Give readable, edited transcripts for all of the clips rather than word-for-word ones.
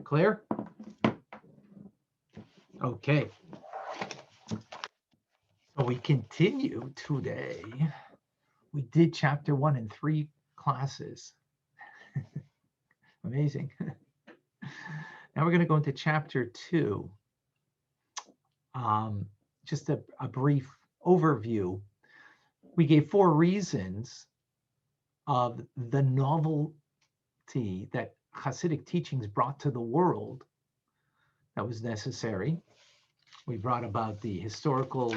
clear? Okay. So we continue today. We did chapter 1 in 3 classes. Amazing. Now we're going to go into chapter 2. Just a brief overview. We gave 4 reasons of the novelty that Hasidic teachings brought to the world that was necessary. We brought about the historical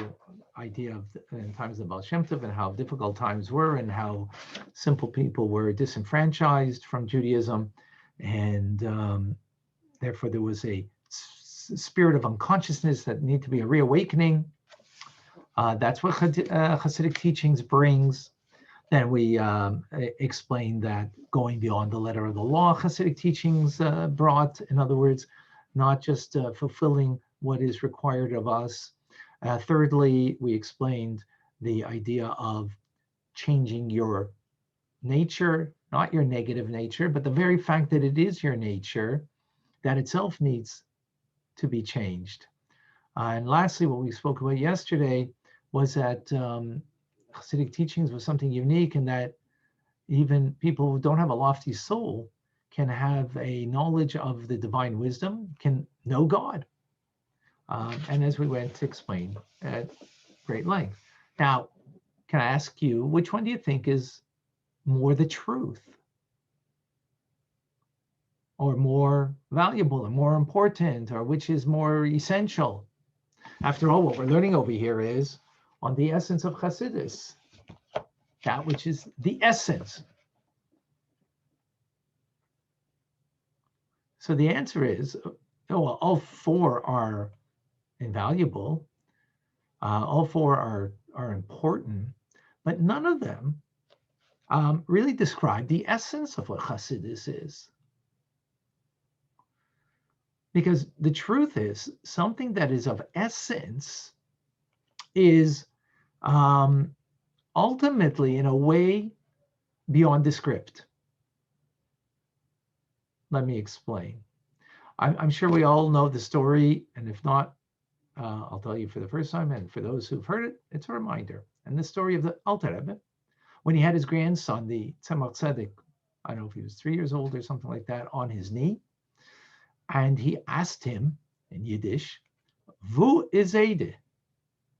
idea of in times of Baal Shem Tov and how difficult times were and how simple people were disenfranchised from Judaism. And therefore there was a spirit of unconsciousness that needed to be a reawakening. That's what Hasidic teachings brings. Then we explained that going beyond the letter of the law, Hasidic teachings brought, in other words, not just fulfilling what is required of us. Thirdly, we explained the idea of changing your nature, not your negative nature, but the very fact that it is your nature, that itself needs to be changed. And lastly, what we spoke about yesterday was that Hasidic teachings was something unique in that even people who don't have a lofty soul can have a knowledge of the divine wisdom, can know God. And as we went to explain at great length. Now, can I ask you, which one do you think is more the truth? Or more valuable or more important, or which is more essential? After all, what we're learning over here is on the essence of Hasidus, that which is the essence. So the answer is, well, all 4 are invaluable. All 4 are important, but none of them really describe the essence of what Hasidus is. Because the truth is, something that is of essence is ultimately, in a way, beyond the script. Let me explain. I'm sure we all know the story, and if not, I'll tell you for the first time, and for those who've heard it, it's a reminder. And the story of the Alter Rebbe, when he had his grandson, the Tzemach Tzedek, I don't know if he was 3 years old or something like that, on his knee, and he asked him in Yiddish, "Vu is Zaidi?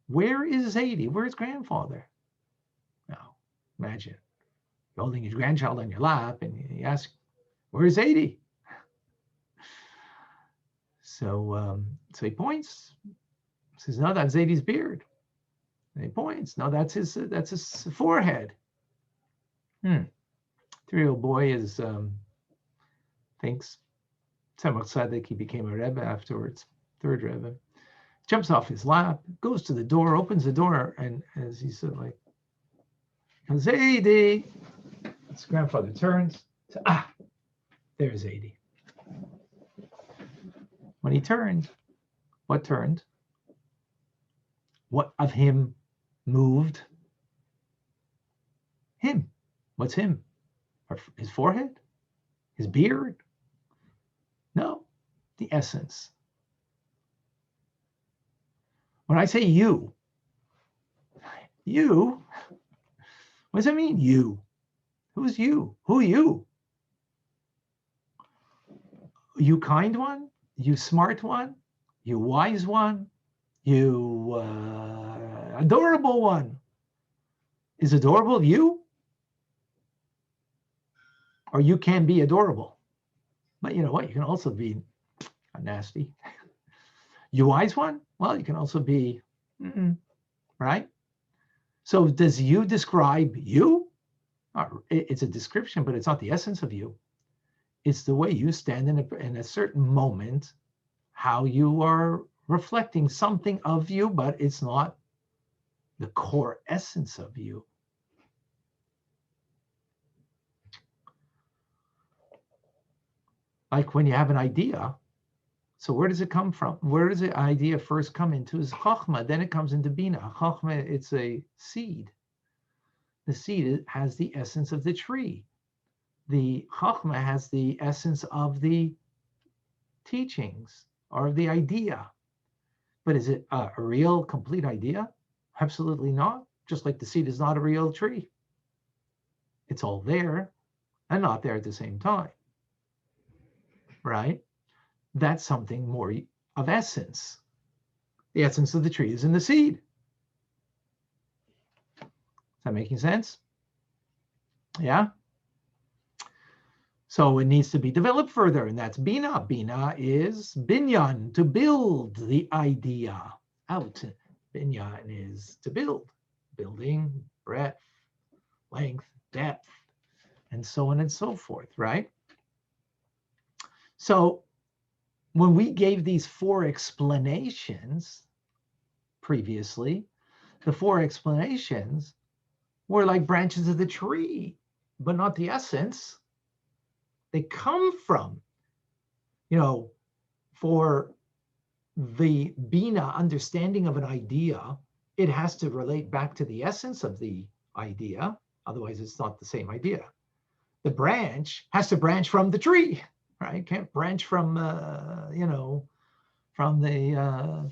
Where is Zaidi? Where's grandfather?" Now, imagine you're holding your grandchild on your lap, and he asks, "Where's Zaidi?" So he points, says, "No, that's Zaidi's beard." And he points, "No, that's his forehead." 3-year-old boy thinks Tzemach Tzedek, he became a Rebbe afterwards, 3rd Rebbe, jumps off his lap, goes to the door, opens the door, and as he said, like, "Zaidi," his grandfather turns, says, there's Zaidi. When he turned, what turned? What of him moved? Him. What's him? His forehead? His beard? No, the essence. When I say you, what does that mean, you? Who's you? Who are you? You kind one? You smart one? You wise one? You adorable one? Is adorable you? Or you can be adorable. But you know what? You can also be nasty. You wise one? Well, you can also be, right? So does you describe you? It's a description, but it's not the essence of you. It's the way you stand in a certain moment, how you are reflecting something of you, but it's not the core essence of you. Like when you have an idea, so where does it come from? Where does the idea first come into? Is Chokhmah, then it comes into Bina. Chokhmah, it's a seed. The seed has the essence of the tree. The Chokhmah has the essence of the teachings are of the idea. But is it a real, complete idea? Absolutely not. Just like the seed is not a real tree. It's all there and not there at the same time, right? That's something more of essence. The essence of the tree is in the seed. Is that making sense? Yeah. So it needs to be developed further, and that's bina. Bina is binyan, to build the idea out. Binyan is to build, building, breadth, length, depth, and so on and so forth, right? So when we gave these 4 explanations previously, the 4 explanations were like branches of the tree, but not the essence. They come from, for the Bina understanding of an idea, it has to relate back to the essence of the idea. Otherwise, it's not the same idea. The branch has to branch from the tree, right? Can't branch from, from the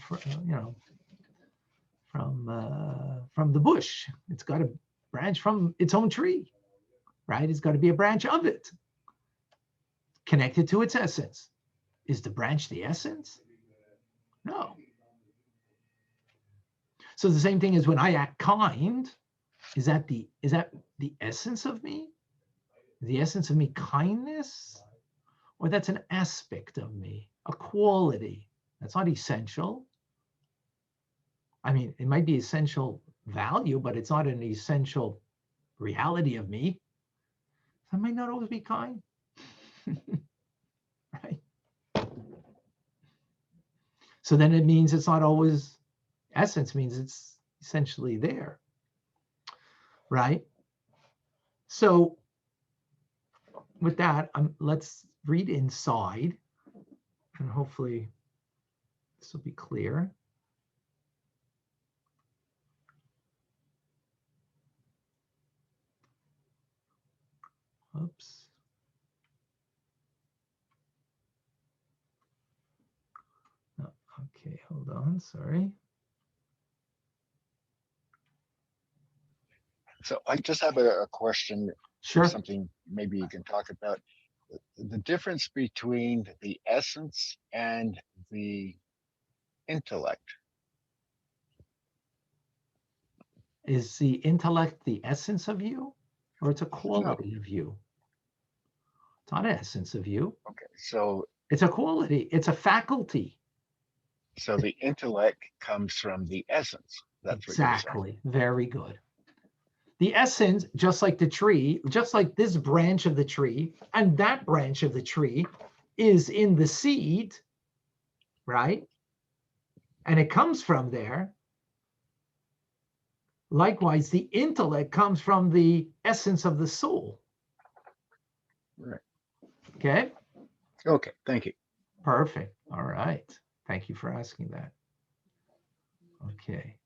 bush. It's got to branch from its own tree, right? It's got to be a branch of it, connected to its essence. Is the branch the essence? No. So the same thing is when I act kind, is that the essence of me? The essence of me kindness? Or that's an aspect of me, a quality. That's not essential. I mean, it might be essential value, but it's not an essential reality of me. I might not always be kind. Right? So then it means it's not always essence, means it's essentially there. Right? So with that, let's read inside, and hopefully this will be clear. Oops. Oh, okay, hold on, sorry. So I just have a question. Sure. Something maybe you can talk about. The difference between the essence and the intellect. Is the intellect the essence of you, or it's a quality of you? It's not an essence of you. Okay, so it's a quality. It's a faculty. So the intellect comes from the essence. That's exactly. Very good. The essence, just like the tree, just like this branch of the tree and that branch of the tree is in the seed, right? And it comes from there. Likewise, the intellect comes from the essence of the soul. Right. Okay? Okay, thank you. Perfect. All right. Thank you for asking that. Okay.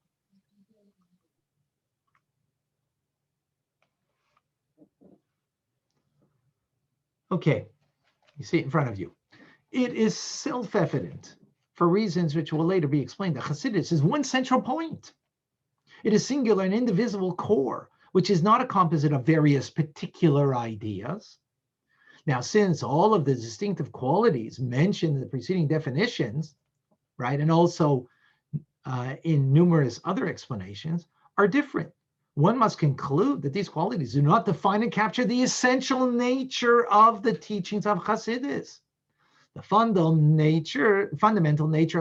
Okay, you see it in front of you. It is self-evident, for reasons which will later be explained, that Hasidus is one central point. It is singular and indivisible core, which is not a composite of various particular ideas. Now, since all of the distinctive qualities mentioned in the preceding definitions, right, and also in numerous other explanations, are different, one must conclude that these qualities do not define and capture the essential nature of the teachings of Hasidus. The fundamental nature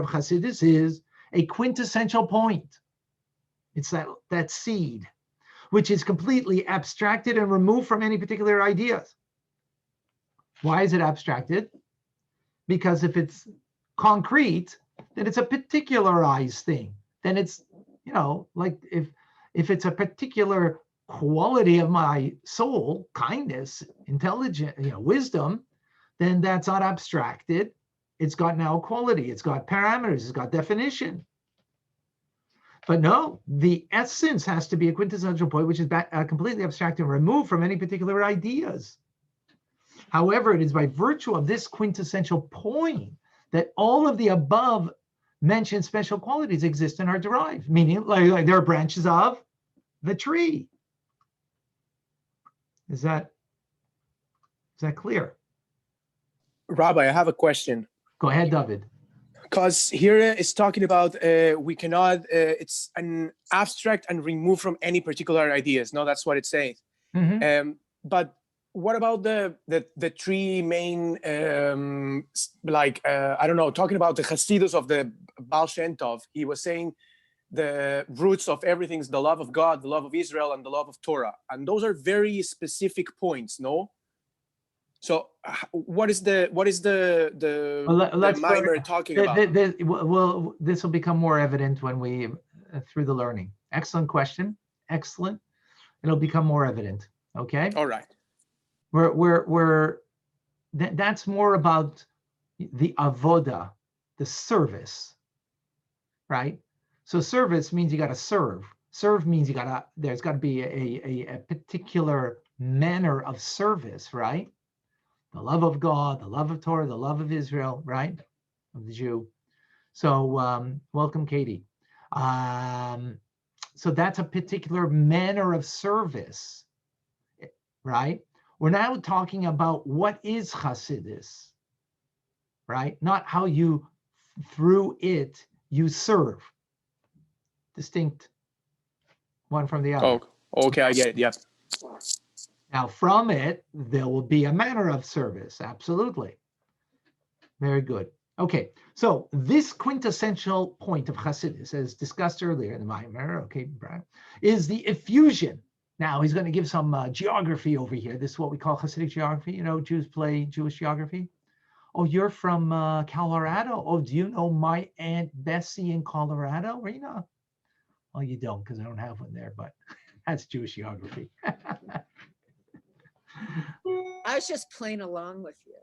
of Hasidus is a quintessential point. It's that seed, which is completely abstracted and removed from any particular ideas. Why is it abstracted? Because if it's concrete, then it's a particularized thing. Then it's, like if it's a particular quality of my soul, kindness, intelligence, wisdom, then that's not abstracted. It's got now quality. It's got parameters. It's got definition. But no, the essence has to be a quintessential point, which is completely abstract and removed from any particular ideas. However, it is by virtue of this quintessential point that all of the above mentioned special qualities exist and are derived, meaning like there are branches of the tree. Is that clear? Rabbi, I have a question. Go ahead, David. Because here it's talking about we cannot, it's an abstract and removed from any particular ideas. No, that's what it says. Mm-hmm. But what about the three main, I don't know, talking about the Hasidus of the Baal Shem Tov, he was saying the roots of everything is the love of God, the love of Israel, and the love of Torah. And those are very specific points, no? So what is the mimer talking about? Well, this will become more evident when we through the learning. Excellent question. Excellent. It'll become more evident. Okay. All right. That's more about the avoda, the service, right? So service means you got to serve. Serve means there's got to be a particular manner of service, right? The love of God, the love of Torah, the love of Israel, right? Of the Jew. So welcome, Katie. So that's a particular manner of service, right? We're now talking about what is Hasidus, right? Not how you, through it, you serve. Distinct one from the other. Oh, okay, I get it, yes. Now, from it, there will be a manner of service. Absolutely. Very good. Okay, so this quintessential point of Hasidus, as discussed earlier in the Maimer, okay, Brian, is the effusion. Now, he's going to give some geography over here. This is what we call Hasidic geography. You know, Jews play Jewish geography. Oh, you're from Colorado? Oh, do you know my Aunt Bessie in Colorado, Rena? Well, you don't, because I don't have one there, but that's Jewish geography. I was just playing along with you.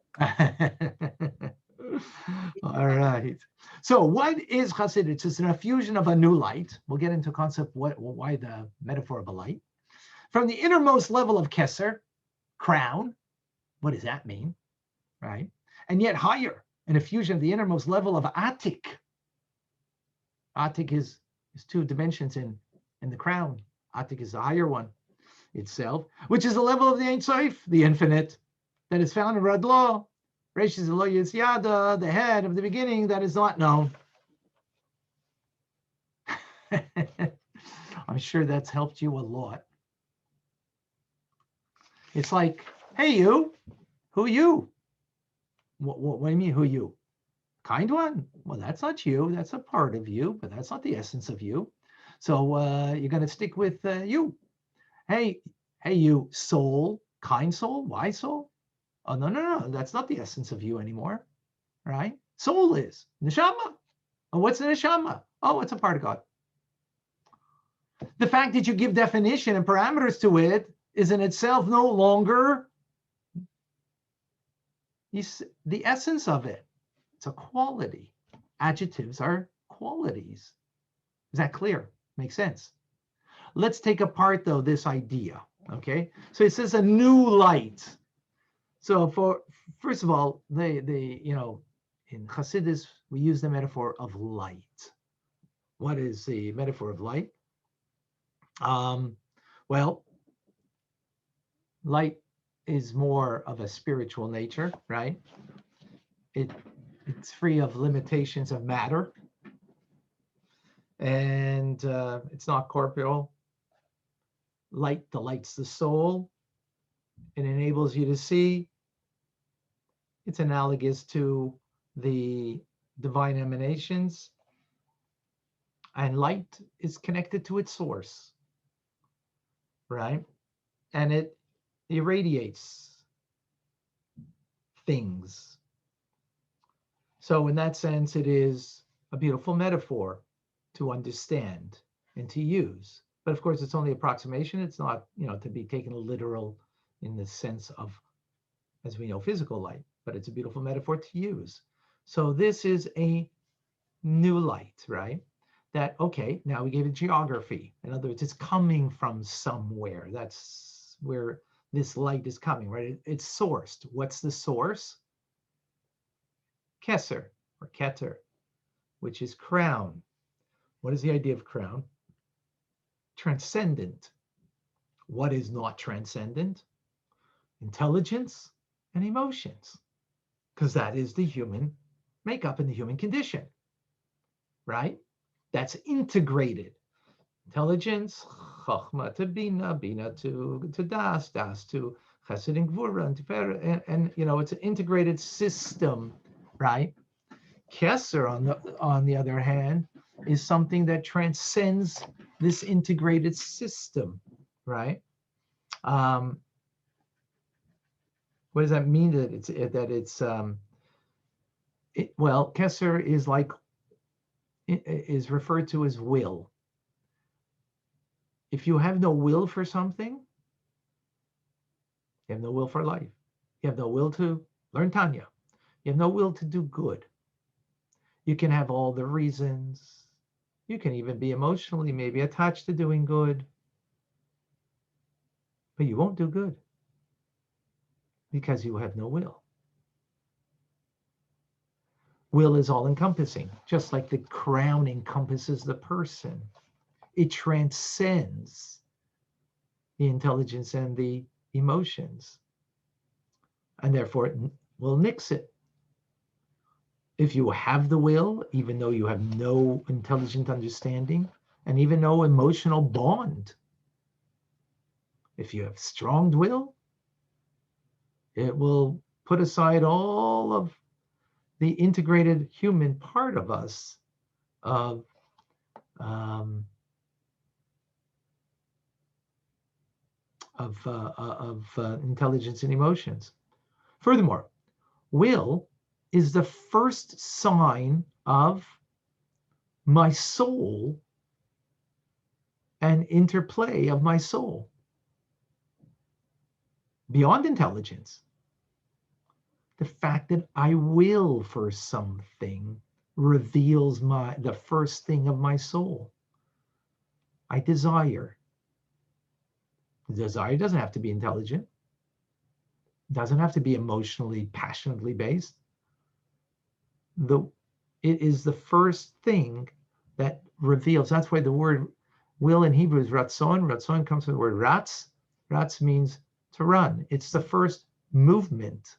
All right. So what is Hasidus? It's an effusion of a new light. We'll get into concept why the metaphor of a light. From the innermost level of Keser, crown. What does that mean? Right? And yet higher, an effusion of the innermost level of Atik. Atik is two dimensions in the crown. Atik is the higher one itself, which is the level of the Ein Sof, the infinite, that is found in Radlo. Resh is Lo Yisyada, the head of the beginning that is not known. I'm sure that's helped you a lot. It's like, hey, you, who you? What do you mean, who you? Kind one? Well, that's not you. That's a part of you, but that's not the essence of you. So you're going to stick with you. Hey, you, soul, kind soul, wise soul? Oh, no, that's not the essence of you anymore, right? Soul is neshama. And what's the neshama? Oh, it's a part of God. The fact that you give definition and parameters to it is in itself no longer the essence of it. It's a quality. Adjectives are qualities. Is that clear? Makes sense. Let's take apart, though, this idea, okay? So it says a new light. So first of all, they in Hasidus, we use the metaphor of light. What is the metaphor of light? Well, light is more of a spiritual nature, right? It's free of limitations of matter. And it's not corporeal. Light delights the soul. It enables you to see. It's analogous to the divine emanations. And light is connected to its source, right? And it irradiates things. So in that sense, it is a beautiful metaphor to understand and to use. But of course, it's only approximation. It's not, to be taken literal in the sense of, as we know, physical light, but it's a beautiful metaphor to use. So this is a new light, right? That, okay, now we gave it geography. In other words, it's coming from somewhere. That's where this light is coming, right? It's sourced. What's the source? Keser, or Keter, which is crown. What is the idea of crown? Transcendent. What is not transcendent? Intelligence and emotions, because that is the human makeup and the human condition, right? That's integrated. Intelligence, chachma to bina, bina to das, das to chesed and gvura, and you know, it's an integrated system, right? Keser, on the other hand, is something that transcends this integrated system, right? What does that mean? That it's well, Keser is like, is referred to as will. If you have no will for something, you have no will for life. You have no will to learn Tanya. You have no will to do good. You can have all the reasons. You can even be emotionally maybe attached to doing good, but you won't do good because you have no will. Will is all encompassing, just like the crown encompasses the person. It transcends the intelligence and the emotions, and therefore it will nix it. If you have the will, even though you have no intelligent understanding and even no emotional bond, if you have strong will, it will put aside all of the integrated human part of us, of intelligence and emotions. Furthermore, will is the first sign of my soul and interplay of my soul. Beyond intelligence, the fact that I will for something reveals the first thing of my soul. I desire. Desire doesn't have to be intelligent. Doesn't have to be emotionally, passionately based. It is the first thing that reveals. That's why the word will in Hebrew is ratzon. Ratzon comes from the word ratz. Ratz means to run. It's the first movement,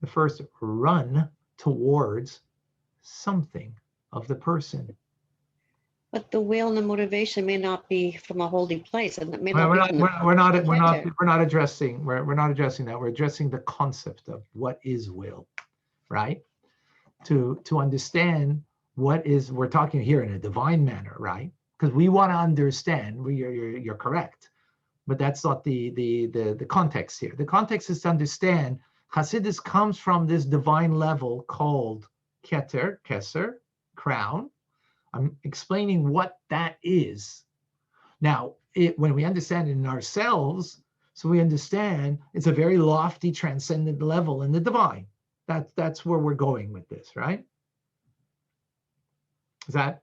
the first run towards something of the person. But the will and the motivation may not be from a holy place, and it may We're not be not addressing that. We're addressing the concept of what is will, right? To understand what is, we're talking here in a divine manner, right? Because we want to understand. You're correct, but that's not the context here. The context is to understand Hasidus comes from this divine level called Keter, Keser, crown. I'm explaining what that is. Now, when we understand it in ourselves, so we understand it's a very lofty, transcendent level in the divine. That's where we're going with this, right? Is that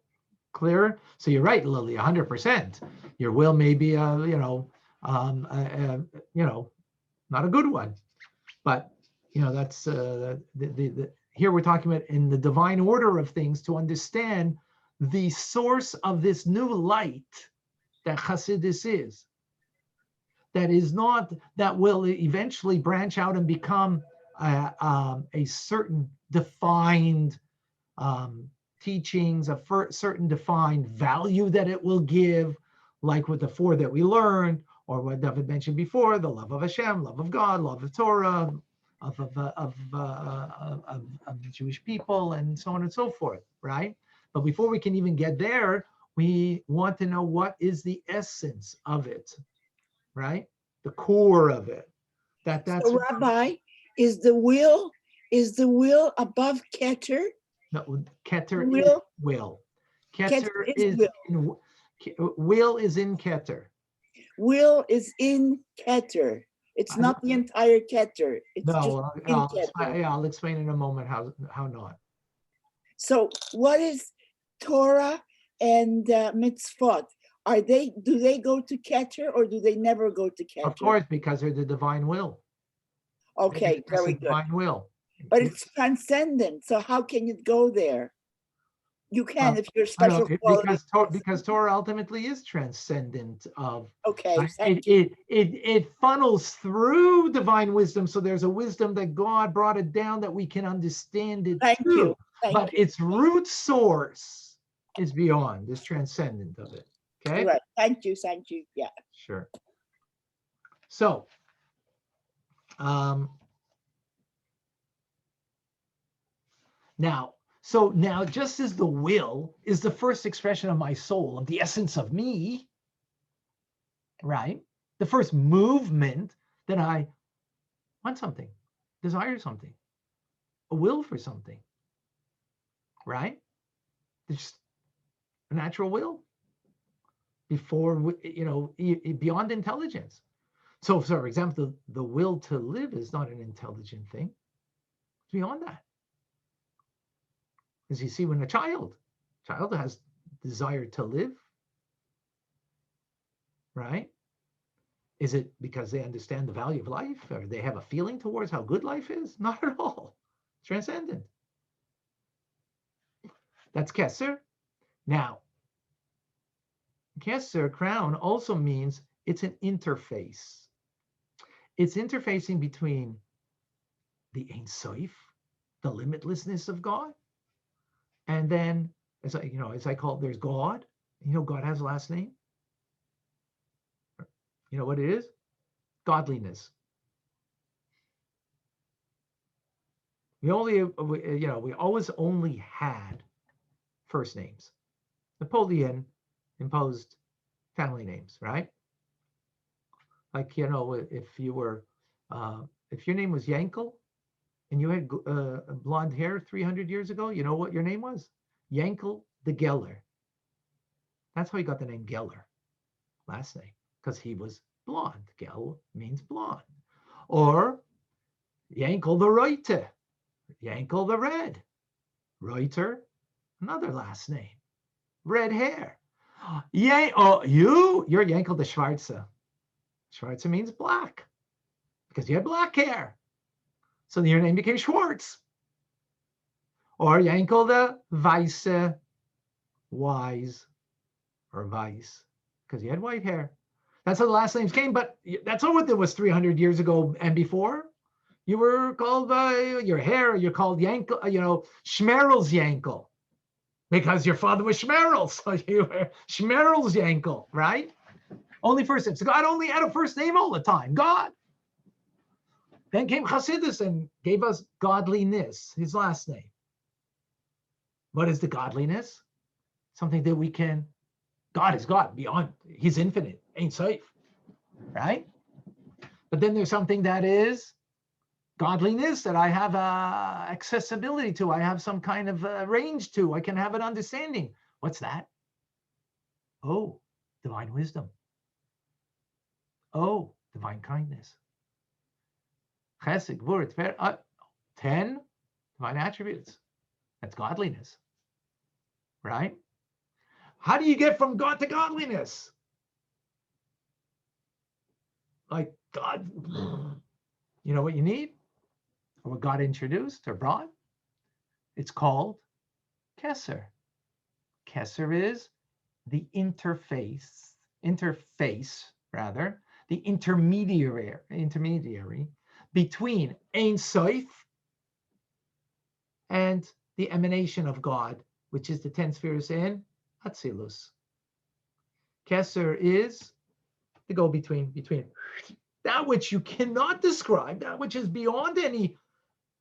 clear? So you're right, Lily, 100%. Your will may be not a good one, but that's here we're talking about in the divine order of things to understand the source of this new light that Hasidus is. That is not, that will eventually branch out and become a certain defined teachings, a certain defined value that it will give, like with the four that we learned, or what David mentioned before, the love of Hashem, love of God, love of Torah, of the Jewish people, and so on and so forth, right? But before we can even get there, we want to know what is the essence of it, right? The core of it. That's so, Rabbi, is the will above Keter? No, Keter Will? is will. Keter is will. Will is in Keter. Will is in Keter. It's not the entire Keter. It's No, just I'll explain in a moment how not. So what is Torah and mitzvot? Do they go to Keter or do they never go to Keter? Of course, because they're the divine will. Okay, very good. Divine will. But it's transcendent, so how can it go there? You can if you're I know, special quality. because Torah ultimately is transcendent of. Okay, Right? thank you. It funnels through divine wisdom, so there's a wisdom that God brought it down that we can understand it Thank too. you. Thank But you. its root source is beyond, is transcendent of it. Okay. Right. Thank you. Thank you. Yeah. Sure. So, now, just as the will is the first expression of my soul, of the essence of me, right? The first movement that I want something, desire something, a will for something, right? There's a natural will before, beyond intelligence. So, for example, the will to live is not an intelligent thing. It's beyond that. As you see, when a child has desire to live, right? Is it because they understand the value of life, or they have a feeling towards how good life is? Not at all. It's transcendent. That's Kesser. Now, Kesser, crown, also means it's an interface. It's interfacing between the Ein Sof, the limitlessness of God, and then, as I call it, there's God. God has a last name. You know what it is? Godliness. We always only had first names. Napoleon imposed family names, right? Like, if your name was Yankel and you had blonde hair 300 years ago, you know what your name was? Yankel the Geller. That's how he got the name Geller, last name, because he was blonde. Gel means blonde. Or Yankel the Reuter, Yankel the Red. Reuter, another last name. Red hair. You're Yankel the Schwarze. Schwarze means black, because you had black hair. So your name became Schwartz. Or Yankel the Weisse, wise, or Weiss, because you had white hair. That's how the last names came, but that's not what there was 300 years ago and before. You were called by your hair, you're called Yankel, Schmerel's Yankel, because your father was Schmerel, so you were Schmerel's Yankel, right? Only first names. So God only had a first name all the time, God. Then came Chassidus and gave us godliness, his last name. What is the godliness? Something that we can, God is God, beyond, he's infinite, Ein Sof, right? But then there's something that is godliness that I have accessibility to, I have some kind of range to, I can have an understanding. What's that? Oh, divine wisdom. Oh, divine kindness. Chesed, Gvur, Tver, 10 divine attributes. That's godliness, right? How do you get from God to godliness? Like God, you know what you need? Or what God introduced or brought? It's called Kesser. Kesser is the interface, the intermediary between Ein Sof and the emanation of God, which is the 10 spheres in Atzilus. Kesser is the go-between between that which you cannot describe, that which is beyond any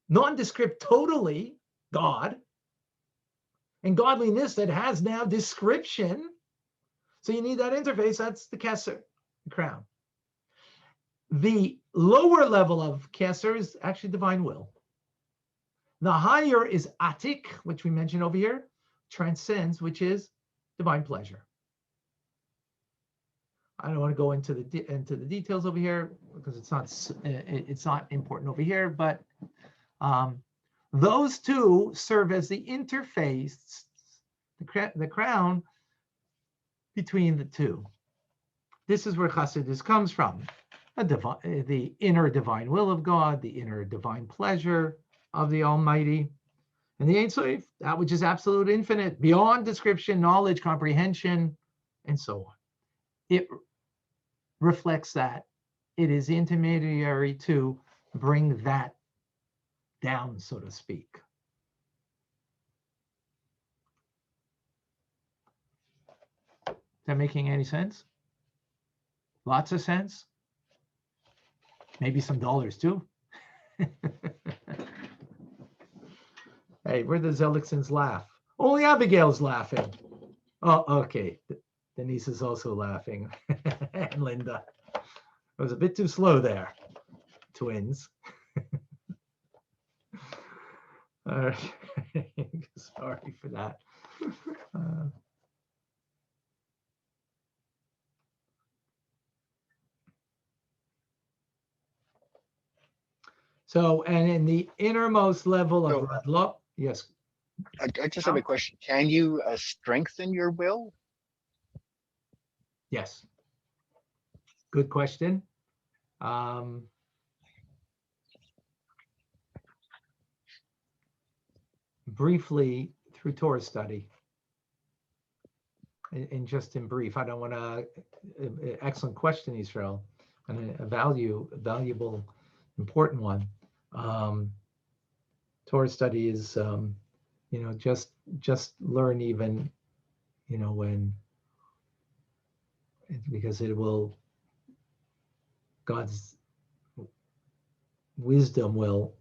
nondescript, totally God, and godliness that has now description. So you need that interface. That's the Kesser, the crown. The lower level of Kesser is actually divine will. The higher is Atik, which we mentioned over here, transcends, which is divine pleasure. I don't want to go into the details over here because it's not important over here. But those two serve as the interface, the crown between the two. This is where Chassidus comes from. The inner divine will of God, the inner divine pleasure, of the Almighty. And the Ein Sof, that which is absolute, infinite, beyond description, knowledge, comprehension, and so on. It reflects that. It is intermediary to bring that down, so to speak. Is that making any sense? Lots of sense? Maybe some dollars too. Hey, where the Zellicksons laugh? Only Abigail's laughing. Oh, okay. Denise is also laughing. And Linda. I was a bit too slow there. Twins. All right. Sorry for that. So, and in the innermost level of So- Radlo, yes. I just have a question. Can you strengthen your will? Yes. Good question. Briefly through Torah study. And just in brief, I don't want to, excellent question, Israel, and a valuable, important one. Torah study is, just learn even, when, because it will, God's wisdom will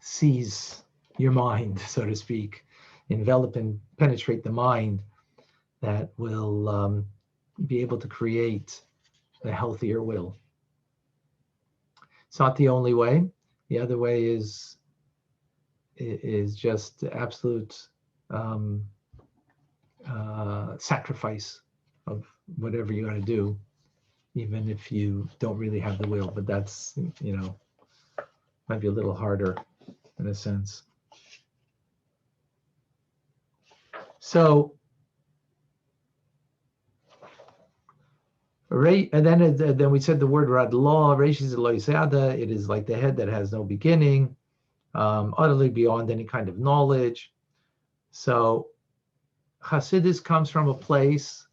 seize your mind, so to speak, envelop and penetrate the mind that will be able to create a healthier will. It's not the only way. The other way is just absolute sacrifice of whatever you're going to do, even if you don't really have the will. But that's, might be a little harder in a sense. So, and then we said the word radlo, Reish lo yisada. It is like the head that has no beginning, utterly beyond any kind of knowledge. So, Hasidus comes from a place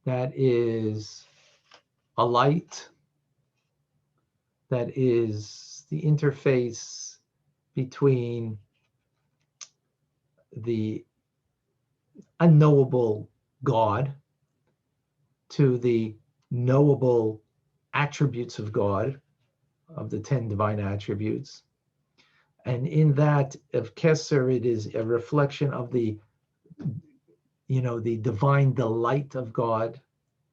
that is a light, that is the interface between the unknowable God to the knowable attributes of God, of the 10 divine attributes. And in that of Kesser, it is a reflection of the divine delight of God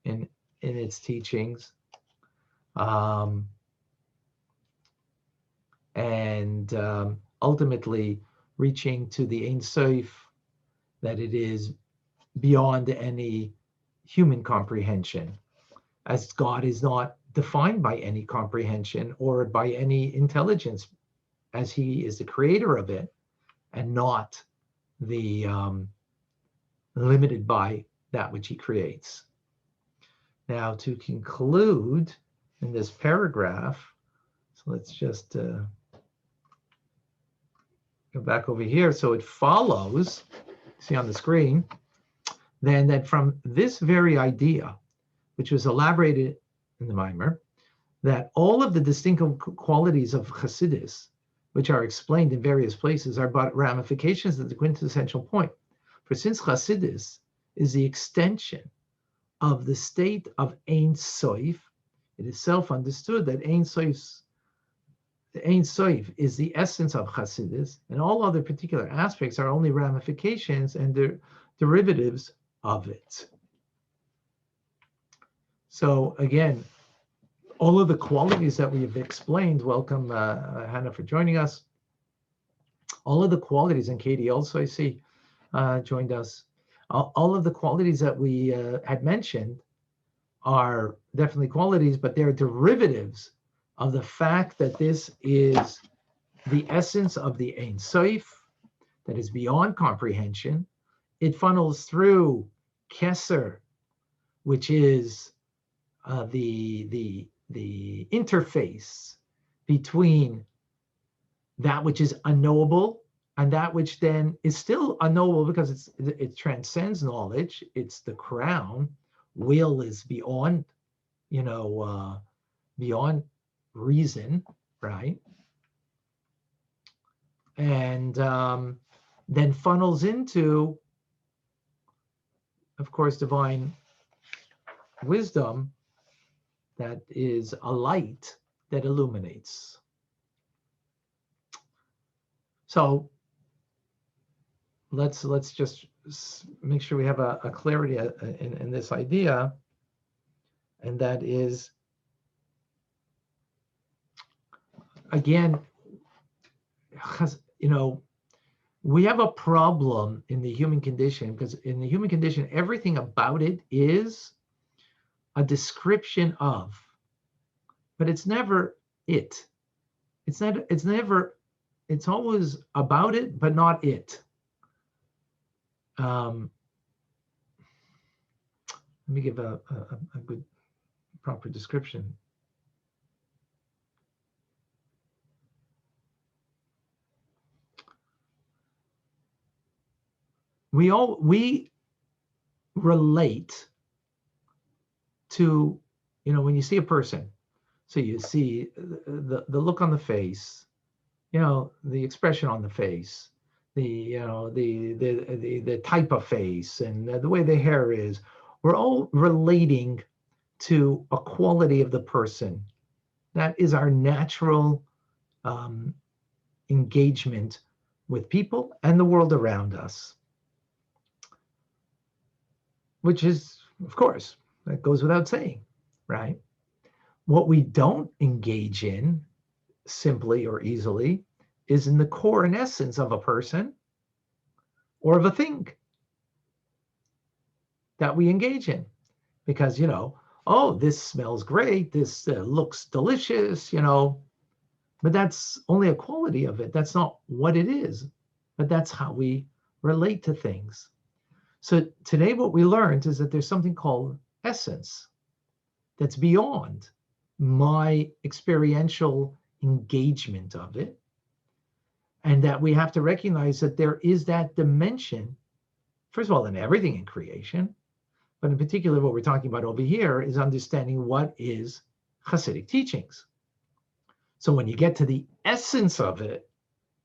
in its teachings. Ultimately reaching to the Ein Sof, that it is beyond any human comprehension, as God is not defined by any comprehension or by any intelligence, as he is the creator of it and not the limited by that which he creates. Now, to conclude in this paragraph, so let's just go back over here. So it follows, see on the screen, then that from this very idea, which was elaborated in the Mimer, that all of the distinctive qualities of Hasidus, which are explained in various places, are but ramifications of the quintessential point. For since Hasidus is the extension of the state of Ein Sof, it is self-understood that Ein Sof is the essence of Hasidus, and all other particular aspects are only ramifications and derivatives of it. So again, all of the qualities that we've explained, welcome Hannah for joining us. All of the qualities, and Katie also I see joined us. All of the qualities that we had mentioned are definitely qualities, but they're derivatives of the fact that this is the essence of the Ein Sof, that is beyond comprehension. It funnels through Kesser, which is the interface between that which is unknowable, and that which then is still unknowable because it transcends knowledge. It's the crown. Will is beyond, beyond reason, right? And then funnels into, of course, divine wisdom, that is a light that illuminates. So let's just make sure we have a clarity in this idea, and that is, again, we have a problem in the human condition, because in the human condition, everything about it is a description of, but it's never it. It's always about it, but not it. Let me give a good, proper description. We relate to, when you see a person, so you see the look on the face, the expression on the face, the type of face, and the way the hair is. We're all relating to a quality of the person. That is our natural engagement with people and the world around us, which is, of course, that goes without saying, right? What we don't engage in simply or easily is in the core and essence of a person or of a thing that we engage in. Because, oh, this smells great, this looks delicious, but that's only a quality of it. That's not what it is, but that's how we relate to things. So today what we learned is that there's something called essence that's beyond my experiential engagement of it, and that we have to recognize that there is that dimension, first of all, in everything in creation, but in particular what we're talking about over here is understanding what is Hasidic teachings. So when you get to the essence of it,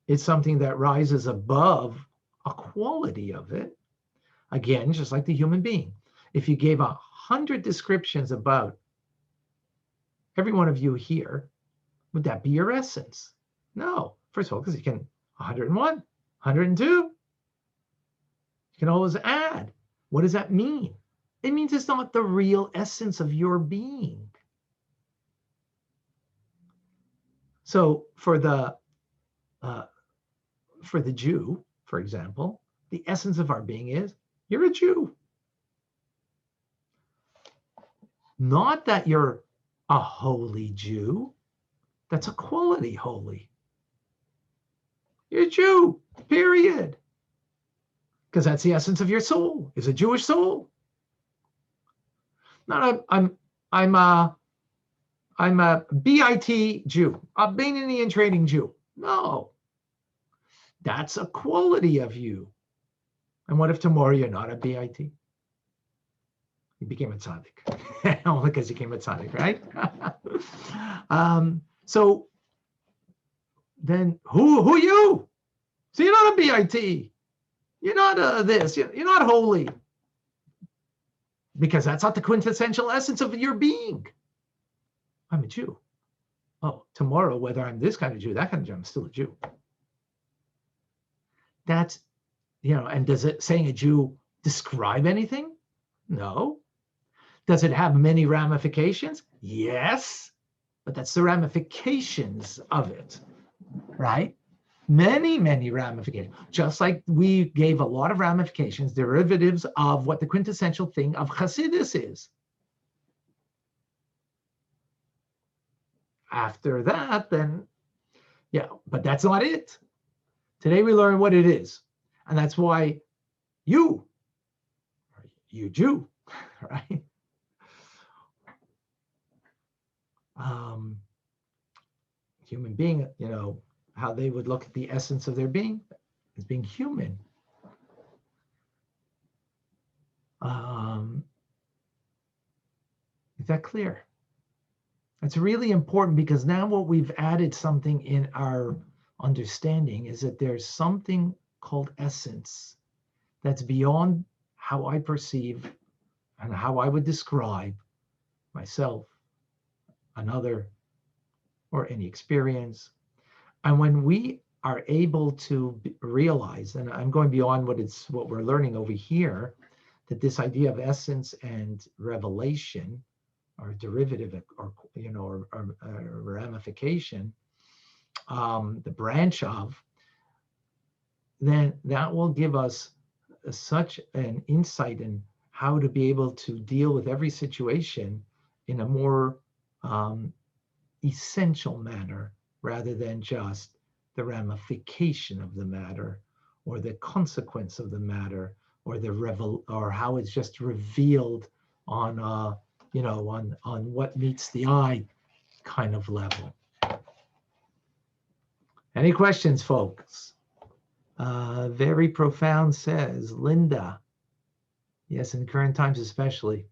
it's something that rises above a quality of it. Again, just like the human being. If you gave 100 descriptions about every one of you here, would that be your essence? No. First of all, because you can 101, 102. You can always add. What does that mean? It means it's not the real essence of your being. So for the Jew, for example, the essence of our being is you're a Jew. Not that you're a holy Jew. That's a quality holy. You're a Jew, period. Because that's the essence of your soul, is a Jewish soul. Not I'm a BIT Jew, a Benini and trading Jew. No, that's a quality of you. And what if tomorrow you're not a BIT? You became a tzaddik. Only because you became a tzaddik, right? So then who are you? So you're not a BIT. You're not this. You're not holy. Because that's not the quintessential essence of your being. I'm a Jew. Oh, tomorrow, whether I'm this kind of Jew, that kind of Jew, I'm still a Jew. That's, and does it saying a Jew describe anything? No. Does it have many ramifications? Yes. But that's the ramifications of it, right? Many, many ramifications. Just like we gave a lot of ramifications, derivatives of what the quintessential thing of Hasidus is. After that, then, but that's not it. Today we learn what it is. And that's why you Jew, right? Human being, how they would look at the essence of their being as being human. Is that clear? It's really important because now what we've added something in our understanding is that there's something called essence that's beyond how I perceive and how I would describe myself, another, or any experience. And when we are able to realize, and I'm going beyond what we're learning over here, that this idea of essence and revelation, or derivative, or ramification, the branch of, then that will give us such an insight in how to be able to deal with every situation in a more essential manner, rather than just the ramification of the matter, or the consequence of the matter, or or how it's just revealed on on what meets the eye kind of level. Any questions, folks? Very profound, says Linda. Yes, in current times especially.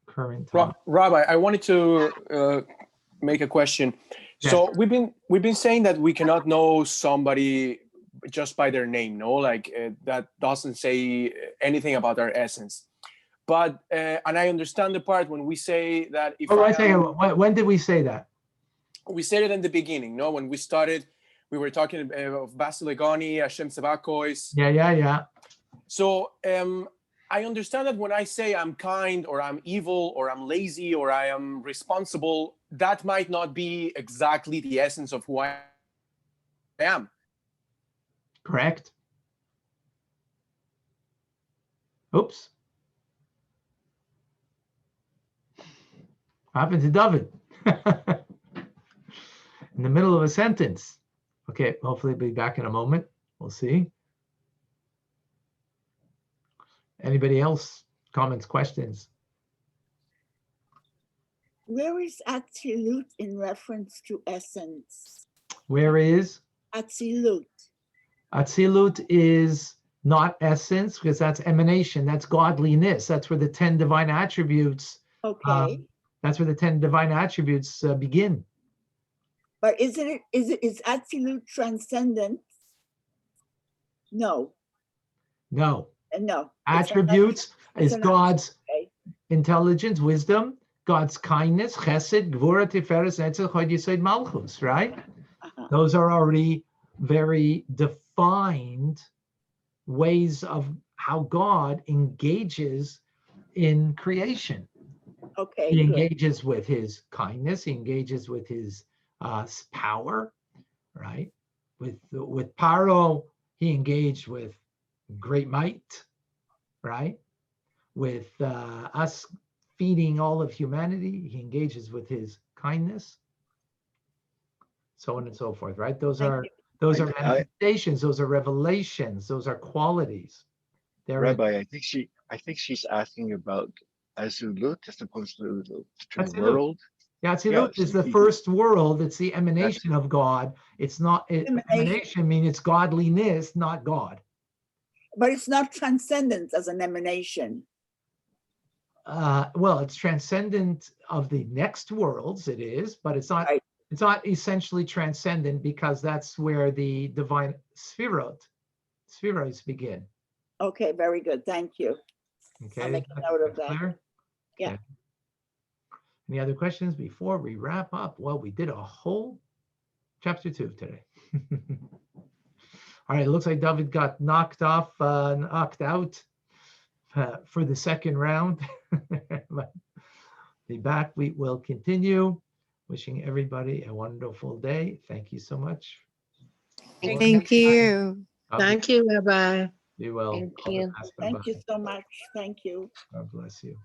Current time. Rabbi, I wanted to make a question. Yes. So we've been saying that we cannot know somebody just by their name, no? Like that doesn't say anything about their essence. But and I understand the part when we say that if when did we say that? We said it in the beginning, no? When we started, we were talking of Basil Legoni, Hashem Tzevakois. Yeah. So I understand that when I say I'm kind, or I'm evil, or I'm lazy, or I am responsible, that might not be exactly the essence of who I am. Correct. Oops. What happened to David? In the middle of a sentence. Okay, hopefully he'll be back in a moment. We'll see. Anybody else? Comments, questions? Where is Atzilut in reference to essence? Where is? Atzilut. Atzilut is not essence, because that's emanation. That's godliness. That's where the 10 divine attributes. Okay. That's where the 10 divine attributes begin. But is Atzilut transcendent? No. No. No. Attributes is God's okay. intelligence, wisdom, God's kindness, chesed, gvura, tiferet, netzach, hod, yesod, malchus, right? Uh-huh. Those are already very defined ways of how God engages in creation. Okay. He good. engages with his kindness. He engages with his power, right? With Paro, he engaged with great might, right? With us feeding all of humanity, he engages with his kindness, so on and so forth, right? Those are manifestations, those are revelations, those are qualities. Rabbi, I think she's asking about Azilut as opposed to the Atzilut. world. Yeah, Atzilut is the first world. It's the emanation of God. It's not emanation means it's godliness, not God. But it's not transcendent as an emanation. Well, it's transcendent of the next worlds. It is, but it's not. Right. It's not essentially transcendent, because that's where the divine spheroids begin. Okay, very good. Thank you. Okay, I'll make a note of that. clear? Yeah. Okay. Any other questions before we wrap up? Well, we did a whole chapter 2 today. All right, it looks like David got knocked out for the second round. But be back. We will continue. Wishing everybody a wonderful day. Thank you so much. Thank you. Thank you, Rabbi. Be well. Thank All the you. best. Thank Bye-bye. you so much. Thank you. God bless you.